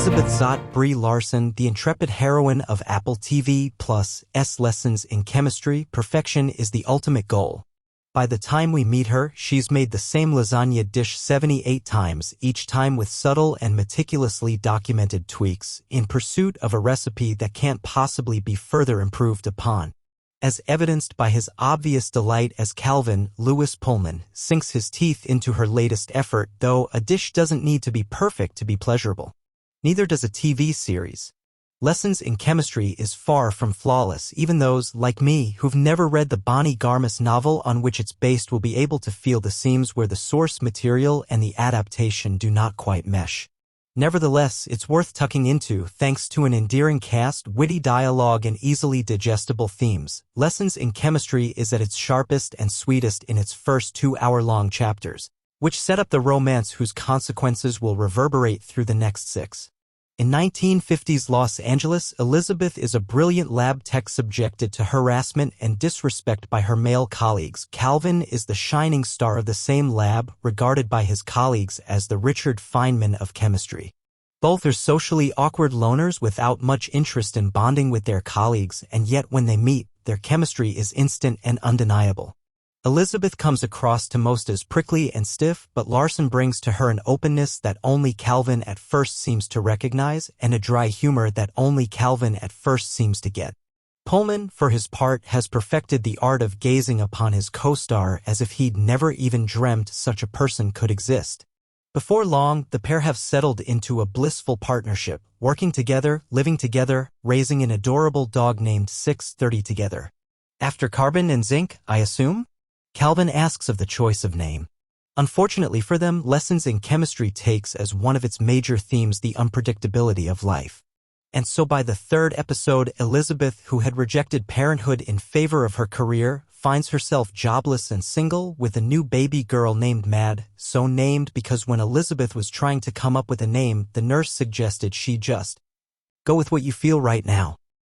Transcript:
Elizabeth Zott, Brie Larson, the intrepid heroine of Apple TV+'s Lessons in Chemistry. Perfection is the ultimate goal. By the time we meet her, she's made the same lasagna dish 78 times, each time with subtle and meticulously documented tweaks, in pursuit of a recipe that can't possibly be further improved upon. As evidenced by his obvious delight as Calvin, Lewis Pullman sinks his teeth into her latest effort, though a dish doesn't need to be perfect to be pleasurable. Neither does a TV series. Lessons in Chemistry is far from flawless. Even those, like me, who've never read the Bonnie Garmus novel on which it's based will be able to feel the seams where the source material and the adaptation do not quite mesh. Nevertheless, it's worth tucking into thanks to an endearing cast, witty dialogue, and easily digestible themes. Lessons in Chemistry is at its sharpest and sweetest in its first 2-hour-long chapters, which set up the romance whose consequences will reverberate through the next 6. In 1950s Los Angeles, Elizabeth is a brilliant lab tech subjected to harassment and disrespect by her male colleagues. Calvin is the shining star of the same lab, regarded by his colleagues as the Richard Feynman of chemistry. Both are socially awkward loners without much interest in bonding with their colleagues, and yet when they meet, their chemistry is instant and undeniable. Elizabeth comes across to most as prickly and stiff, but Larson brings to her an openness that only Calvin at first seems to recognize, and a dry humor that only Calvin at first seems to get. Pullman, for his part, has perfected the art of gazing upon his co-star as if he'd never even dreamt such a person could exist. Before long, the pair have settled into a blissful partnership, working together, living together, raising an adorable dog named 630 together. After carbon and zinc, I assume? Calvin asks of the choice of name. Unfortunately for them, Lessons in Chemistry takes as one of its major themes the unpredictability of life. And so by the 3rd episode, Elizabeth, who had rejected parenthood in favor of her career, finds herself jobless and single with a new baby girl named Mad, so named because when Elizabeth was trying to come up with a name, the nurse suggested she just go with what you feel right now.